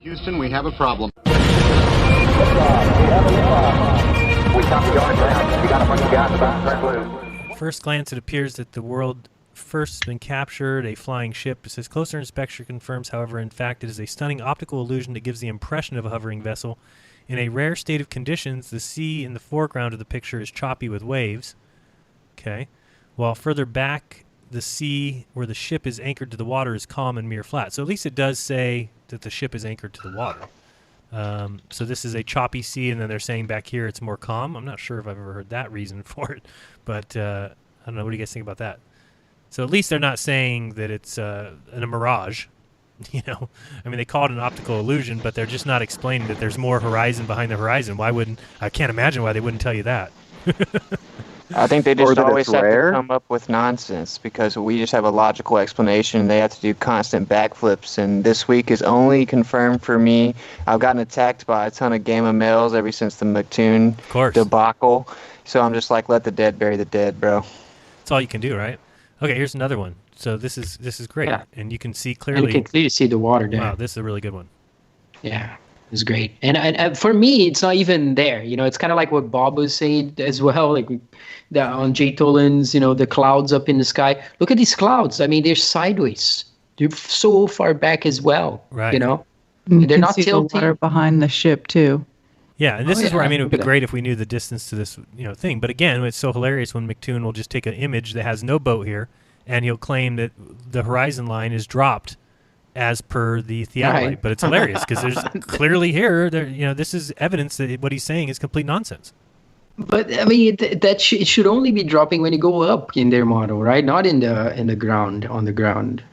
Houston, we have a problem. We copy you on ground. We got a bunch of guys about to turn blue. First glance, it appears that the world first has been captured, a flying ship. It says closer inspection confirms, however, in fact, it is a stunning optical illusion that gives the impression of a hovering vessel. In a rare state of conditions, the sea in the foreground of the picture is choppy with waves. Okay. While further back, the sea where the ship is anchored to the water is calm and mere flat. So at least it does say that the ship is anchored to the water. So this is a choppy sea, and then they're saying back here it's more calm. I'm not sure if I've ever heard that reason for it, but I don't know. What do you guys think about that? So at least they're not saying that it's a mirage. You know, I mean, they call it an optical illusion, but they're just not explaining that there's more horizon behind the horizon. I can't imagine why they wouldn't tell you that. I think they just always have to come up with nonsense because we just have a logical explanation. They have to do constant backflips, and this week is only confirmed for me. I've gotten attacked by a ton of gamma males ever since the McToon debacle, so I'm just like, let the dead bury the dead, bro. That's all you can do, right? Okay, here's another one. So this is great, and you can see clearly. And you can clearly see the water there. Wow, this is a really good one. Yeah. It's great. And for me, it's not even there. You know, it's kind of like what Bob was saying as well, like on Jay Tolan's, you know, the clouds up in the sky. Look at these clouds. I mean, they're sideways. They're so far back as well, right. You know. You they're can not see tilting. The water behind the ship, too. Yeah, and this is where, I mean, it would be great if we knew the distance to this, you know, thing. But again, it's so hilarious when McToon will just take an image that has no boat here, and he'll claim that the horizon line is dropped as per the theodolite, right. But it's hilarious because there's clearly here, you know, this is evidence that what he's saying is complete nonsense. But I mean, it should only be dropping when you go up in their model, right? Not in the ground, on the ground.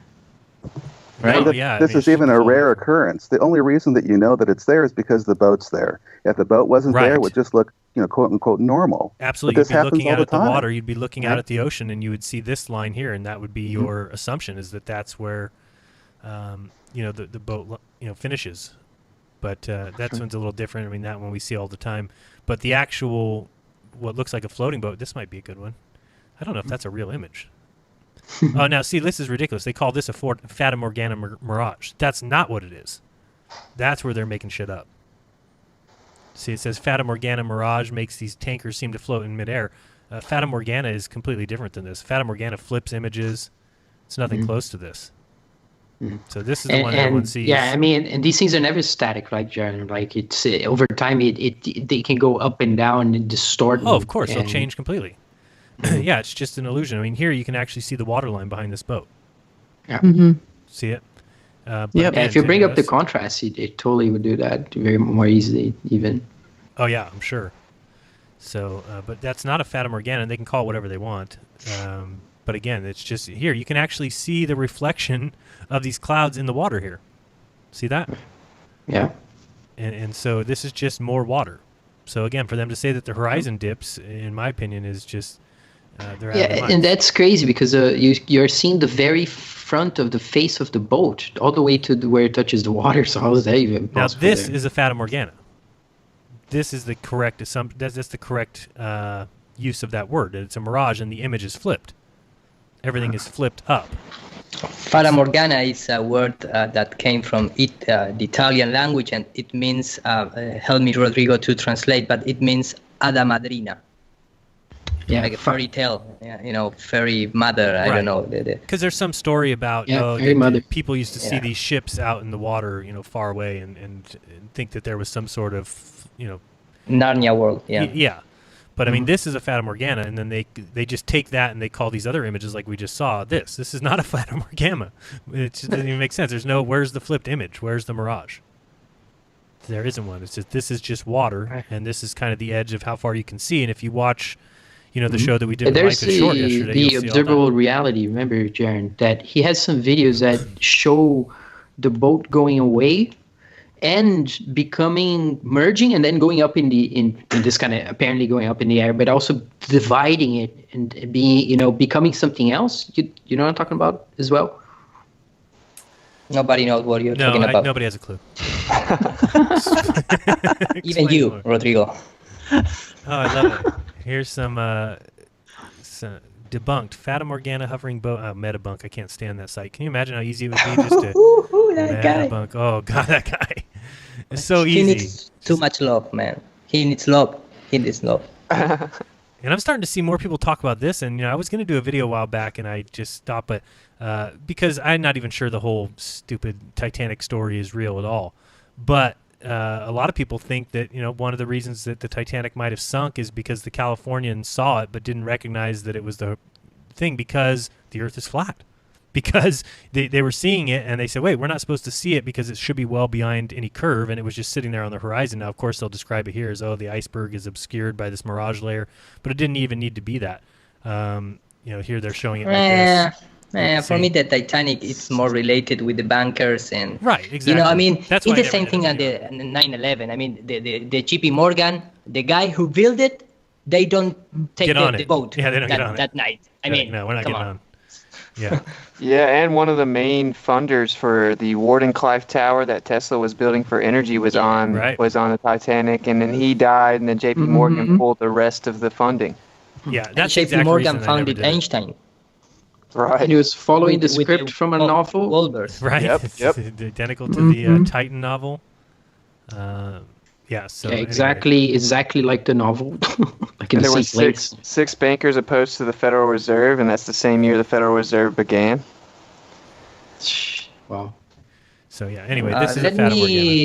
Right? No, yeah, this is even a rare occurrence. The only reason that you know that it's there is because the boat's there. If the boat wasn't there, it would just look, you know, quote unquote normal. Absolutely, you'd be looking out at the water, you'd be looking out at the ocean, and you would see this line here, and that would be your assumption, is that that's where you know, the boat, you know, finishes. But that one's a little different. I mean, that one we see all the time. But the actual, what looks like a floating boat, this might be a good one. I don't know if that's a real image. Oh, now, see, this is ridiculous. They call this a Fata Morgana mirage. That's not what it is. That's where they're making shit up. See, it says Fata Morgana mirage makes these tankers seem to float in midair. Fata Morgana is completely different than this. Fata Morgana flips images. It's nothing close to this. So this is the one everyone sees. Yeah, I mean, and these things are never static, like Jaron. Like it's over time, they can go up and down and distort. Oh, of course, they'll change completely. Yeah, it's just an illusion. I mean, here you can actually see the water line behind this boat. Yeah. See it? Yeah. If you bring up the contrast, it totally would do that very more easily, even. Oh yeah, I'm sure. So, but that's not a Fata Morgana, and they can call it whatever they want. But again, it's just here. You can actually see the reflection of these clouds in the water here. See that? Yeah. And so this is just more water. So again, for them to say that the horizon dips, in my opinion, is just they're out of their minds. And that's crazy because you're seeing the very front of the face of the boat all the way to where it touches the water. So how is that even possible? Now this is a Fata Morgana. This is the correct assumption. That's the correct use of that word. It's a mirage, and the image is flipped. Everything is flipped up. Fata Morgana is a word that came from the Italian language, and it means, help me, Rodrigo, to translate, but it means Hada Madrina. Yeah, like a fairy tale, you know, fairy mother, I don't know. Because there's some story about people used to see these ships out in the water, you know, far away, and think that there was some sort of, you know... Narnia world, yeah. Yeah. But I mean, this is a Fata Morgana, and then they just take that and they call these other images, like we just saw, this. This is not a Fata Morgana. It just doesn't even make sense. There's no, where's the flipped image? Where's the mirage? There isn't one. It's just, this is just water, and this is kind of the edge of how far you can see. And if you watch, you know, the show that we did with Life is Short yesterday, the observable reality. Remember, Jaron, that he has some videos that show the boat going away and merging and then going up in this kind of apparently going up in the air, but also dividing it and being, you know, becoming something else. You know what I'm talking about as well? Nobody knows what you're talking about. Nobody has a clue. Even you, more. Rodrigo. Oh, I love it. Here's some debunked Fata Morgana hovering boat. Metabunk. I can't stand that site. Can you imagine how easy it would be just to that guy. Metabunk? Oh god, that guy. It's so He easy. needs too much love, man. He needs love. He needs love. And I'm starting to see more people talk about this. And I was going to do a video a while back, and I just stopped, but because I'm not even sure the whole stupid Titanic story is real at all. But a lot of people think that one of the reasons that the Titanic might have sunk is because the Californians saw it but didn't recognize that it was the thing, because the Earth is flat. Because they were seeing it, and they said, wait, we're not supposed to see it because it should be well behind any curve, and it was just sitting there on the horizon. Now, of course, they'll describe it here as, the iceberg is obscured by this mirage layer, but it didn't even need to be that. Here they're showing it like this. For me, the Titanic is more related with the bankers and right, exactly. I mean, that's it's the same thing on the 9/11. I mean, the JP Morgan, the guy who built it, they don't take the boat. Yeah, they don't get on that night. I mean, no, we're not getting on. Yeah. Yeah, and one of the main funders for the Wardenclyffe Tower that Tesla was building for energy was on the Titanic, and then he died, and then JP Morgan pulled the rest of the funding. Yeah, that's JP Morgan founded Einstein. Right. And he was following the script from a novel. Wolbers. Right. Yep. Identical to the Titan novel. Yeah, so exactly like the novel. Like in there were place. six bankers opposed to the Federal Reserve, and that's the same year the Federal Reserve began. Wow. So yeah. Anyway, this is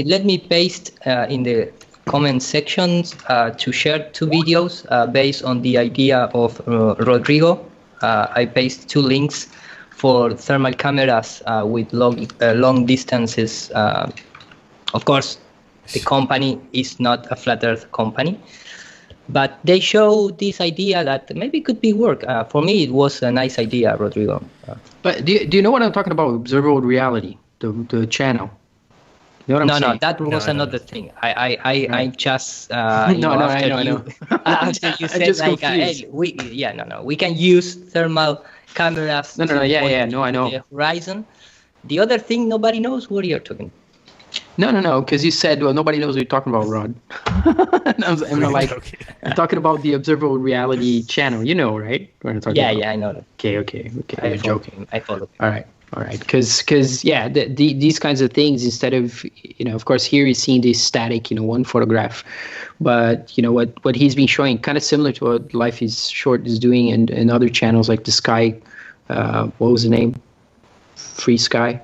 let me paste in the comment sections to share 2 videos based on the idea of Rodrigo. I paste 2 links for thermal cameras with long distances. Of course, the company is not a flat Earth company, but they show this idea that maybe could be work. For me, it was a nice idea, Rodrigo. But do you know what I'm talking about? Observable reality, the channel. You know what I'm saying? That was another thing. I just I know. After you said like, hey, we can use thermal cameras. I know. The horizon. The other thing, nobody knows what you're talking. No, because you said, well, nobody knows what you're talking about, Rod. I'm talking about the observable reality channel. You know, right? I know that. Okay. I'm joking. I follow. All right. Because these kinds of things, instead of, of course, here you're seeing this static, one photograph. But, what he's been showing, kind of similar to what Life is Short is doing and other channels like the Sky, what was the name? Free Sky.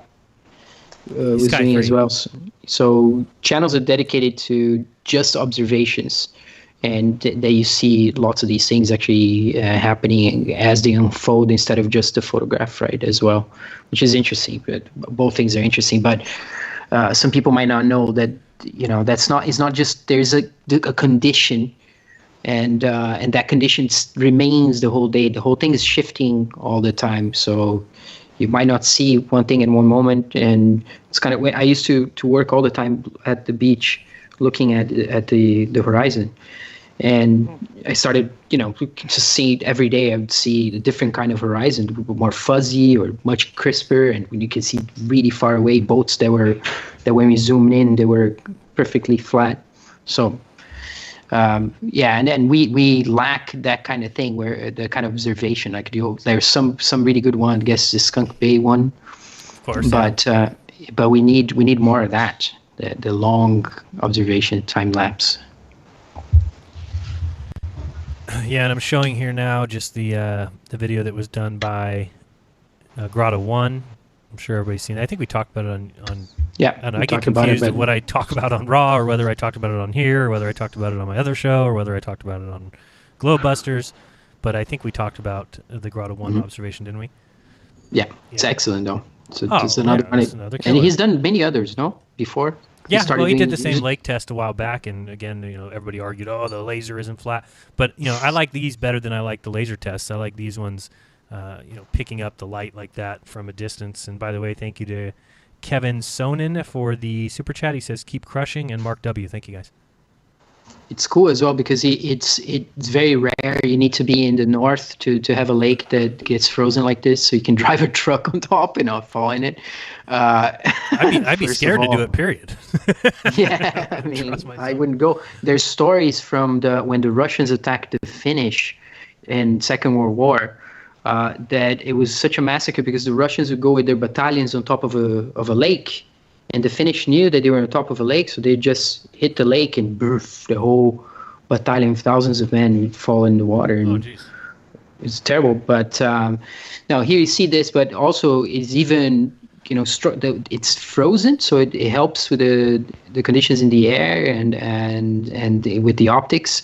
Was Sky doing 3. as well. So channels are dedicated to just observations, and there you see lots of these things actually happening as they unfold instead of just a photograph, right? As well, which is interesting. But both things are interesting. But some people might not know that it's not just there's a condition, and that condition remains the whole day. The whole thing is shifting all the time. So you might not see one thing in one moment, and it's kind of. I used to work all the time at the beach, looking at the horizon, and I started, just seeing every day. I would see a different kind of horizon, more fuzzy or much crisper, and when you can see really far away boats that when we zoomed in, they were perfectly flat. So. And then we lack that kind of thing, where the kind of observation. Like there's some really good one. I guess the Skunk Bay one, of course. But we need more of that. The long observation time lapse. Yeah, and I'm showing here now just the video that was done by Grotto 1. I'm sure everybody's seen it. I think we talked about it on yeah. I get confused at what I talk about on Raw, or whether I talked about it on here, or whether I talked about it on my other show, or whether I talked about it on Globebusters. But I think we talked about the Grotto 1 observation, didn't we? Yeah, it's excellent though. So it's another and he's done many others, no? Before. Yeah, he did the same lake test a while back, and again, everybody argued, the laser isn't flat. But I like these better than I like the laser tests. I like these ones, picking up the light like that from a distance. And by the way, thank you to Kevin Sonin for the super chat. He says, "Keep crushing," and Mark W. Thank you, guys. It's cool as well because it's very rare. You need to be in the north to have a lake that gets frozen like this, so you can drive a truck on top and not fall in it. I'd be scared to do it. Period. Yeah, I mean, I wouldn't go. There's stories from when the Russians attacked the Finnish in Second World War. That it was such a massacre because the Russians would go with their battalions on top of a lake, And the Finnish knew that they were on top of a lake, so they just hit the lake and the whole battalion of thousands of men fall in the water. And it's terrible. But now here you see this, but also it's even, it's frozen, so it helps with the conditions in the air and with the optics.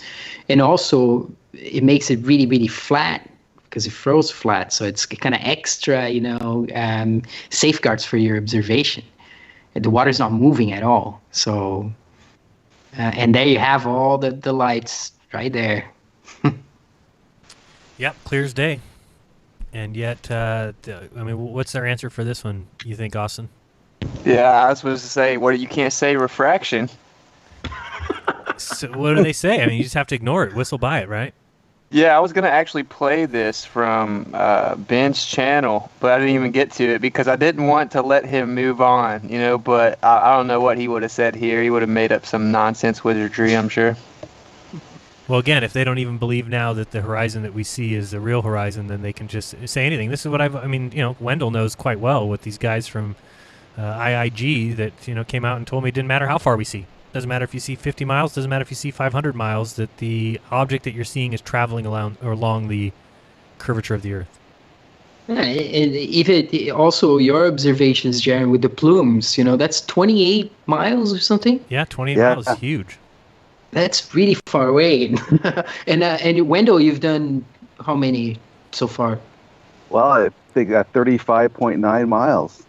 And also it makes it really, really flat, because it froze flat, so it's kind of extra, safeguards for your observation. The water's not moving at all. So, and there you have all the lights right there. Yep, clear as day. And yet, what's their answer for this one, you think, Austin? Yeah, I was supposed to say, you can't say refraction. So what do they say? I mean, you just have to ignore it, whistle by it, right? Yeah, I was going to actually play this from Ben's channel, but I didn't even get to it because I didn't want to let him move on, but I don't know what he would have said here. He would have made up some nonsense wizardry, I'm sure. Well, again, if they don't even believe now that the horizon that we see is the real horizon, then they can just say anything. This is what Wendell knows quite well with these guys from IIG that, came out and told me it didn't matter how far we see. Doesn't matter if you see 50 miles, doesn't matter if you see 500 miles, that the object that you're seeing is traveling along the curvature of the Earth. Yeah, and even also your observations, Jaron, with the plumes, that's 28 miles or something? Yeah, 28 miles is huge. That's really far away. And Wendell, you've done how many so far? Well, I think 35.9 miles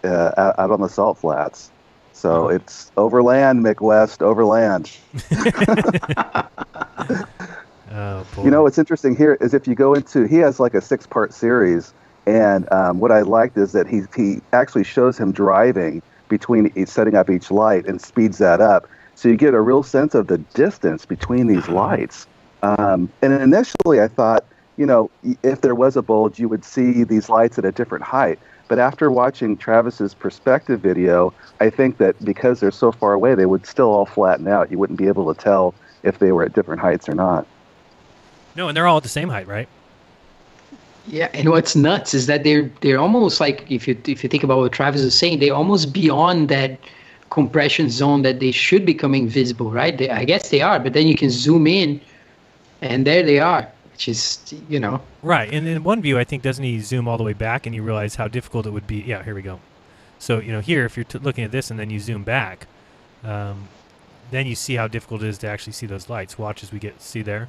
out on the salt flats. So it's overland, McWest, overland. Oh, boy. What's interesting here is if you go he has like a 6-part series, and what I liked is that he actually shows him driving between setting up each light and speeds that up. So you get a real sense of the distance between these lights. And initially I thought, if there was a bulge, you would see these lights at a different height. But after watching Travis's perspective video, I think that because they're so far away, they would still all flatten out. You wouldn't be able to tell if they were at different heights or not. No, and they're all at the same height, right? Yeah, and what's nuts is that they're almost like, if you think about what Travis is saying, they're almost beyond that compression zone that they should be becoming visible, right? I guess they are, but then you can zoom in, and there they are. Which is, Right, and in one view, I think, doesn't he zoom all the way back and you realize how difficult it would be? Yeah, here we go. So, here, if you're looking at this and then you zoom back, then you see how difficult it is to actually see those lights. Watch as we see there.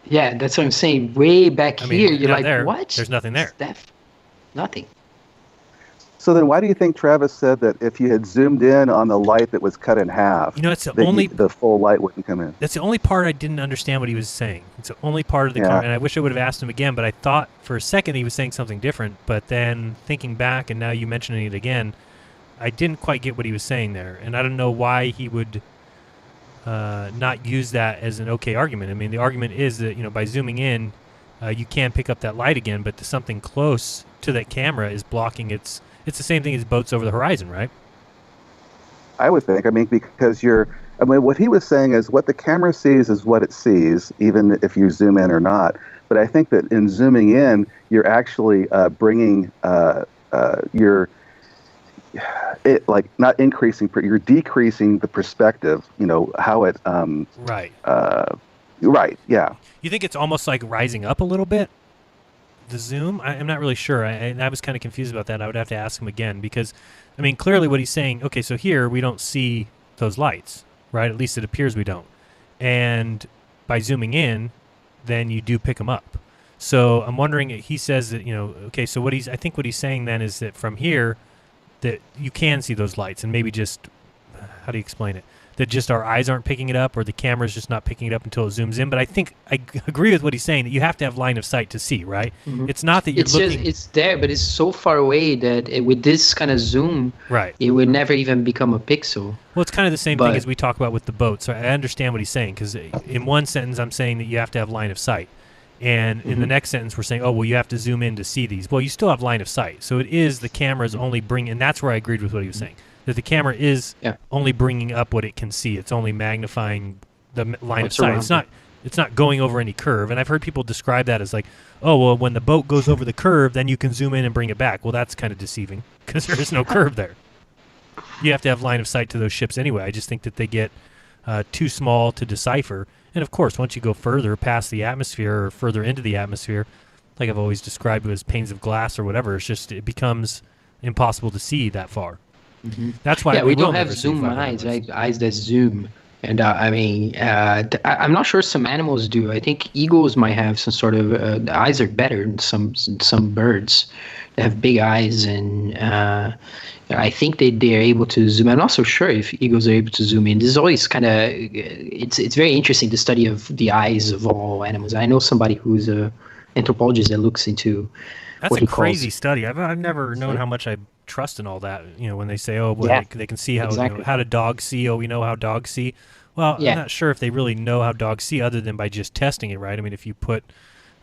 Yeah, that's what I'm saying. Way back here, you're like, there. What? There's nothing there. Nothing. So then why do you think Travis said that if you had zoomed in on the light that was cut in half, it's the full light wouldn't come in? That's the only part I didn't understand what he was saying. It's the only part of the comment, and I wish I would have asked him again, but I thought for a second he was saying something different, but then thinking back and now you mentioning it again, I didn't quite get what he was saying there, and I don't know why he would not use that as an okay argument. I mean, the argument is that, by zooming in, you can pick up that light again, but something close to that camera is blocking its... It's the same thing as boats over the horizon, right? I would think. Because what he was saying is what the camera sees is what it sees, even if you zoom in or not. But I think that in zooming in, you're actually bringing not increasing, you're decreasing the perspective. How it. Right. Right. Yeah. You think it's almost like rising up a little bit? The zoom? I'm not really sure. I was kind of confused about that. I would have to ask him again because, clearly what he's saying, okay, so here we don't see those lights, right? At least it appears we don't. And by zooming in, then you do pick them up. So I'm wondering, he says that, okay, so I think what he's saying then is that from here, that you can see those lights and maybe just, how do you explain it? That just our eyes aren't picking it up or the camera's just not picking it up until it zooms in. But I think I agree with what he's saying that you have to have line of sight to see, right? Mm-hmm. It's not that you're looking... it's there, but it's so far away that with this kind of zoom, right, it would never even become a pixel. Well, it's kind of the same thing as we talk about with the boat. So I understand what he's saying because in one sentence I'm saying that you have to have line of sight. And in the next sentence we're saying, oh, well, you have to zoom in to see these. Well, you still have line of sight. So it is the camera's only bringing... And that's where I agreed with what he was saying. That the camera is only bringing up what it can see. It's only magnifying the line of sight. It's not going over any curve. And I've heard people describe that as like, oh, well, when the boat goes over the curve, then you can zoom in and bring it back. Well, that's kind of deceiving because there is no curve there. you have to have line of sight to those ships anyway. I just think that they get too small to decipher. And of course, once you go further past the atmosphere or further into the atmosphere, like I've always described it as panes of glass or whatever, it becomes impossible to see that far. Mm-hmm. That's why we don't have zoom eyes, right? Eyes that zoom. And I'm not sure some animals do. I think eagles might have some sort of the eyes are better in some birds. They have big eyes, and I think they're able to zoom. I'm not so sure if eagles are able to zoom in. This is always kind of it's very interesting, the study of the eyes of all animals. I know somebody who's a anthropologist that looks into. That's a crazy study. I've never known how much I trust in all that. When they say, oh, well, they can see how exactly. How do dogs see? Oh, we know how dogs see. Well, I'm not sure if they really know how dogs see other than by just testing it, right? I mean, if you put,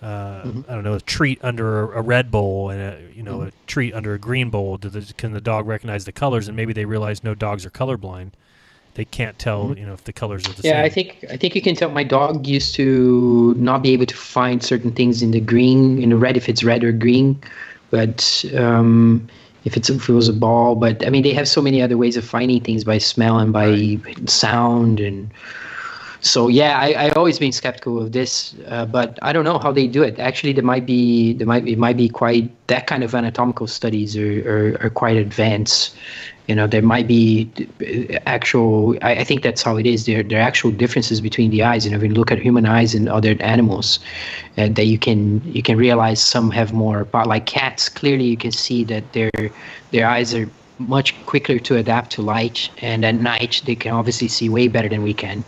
I don't know, a treat under a red bowl and a treat under a green bowl, can the dog recognize the colors? And maybe they realize no dogs are colorblind. They can't tell, if the colors are the same. Yeah, I think you can tell. My dog used to not be able to find certain things in the green, in the red, if it's red or green, but if it was a ball. But I mean, they have so many other ways of finding things by smell and by sound, and so I always been skeptical of this, but I don't know how they do it. Actually, it might be quite, that kind of anatomical studies are quite advanced. There might be actual. I think that's how it is. There are actual differences between the eyes. When you look at human eyes and other animals, that you can realize some have more. Like cats, clearly you can see that their eyes are much quicker to adapt to light, and at night they can obviously see way better than we can.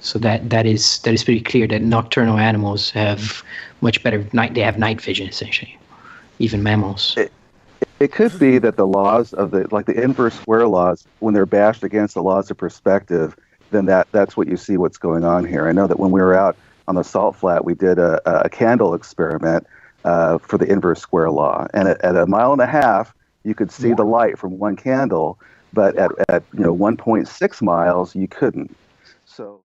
So that is pretty clear that nocturnal animals have much better night. They have night vision, essentially, even mammals. It could be that the laws of the inverse square laws, when they're bashed against the laws of perspective, then that's what you see what's going on here. I know that when we were out on the salt flat, we did a candle experiment for the inverse square law, and at 1.5 miles, you could see the light from one candle, but at 1.6 miles, you couldn't. So.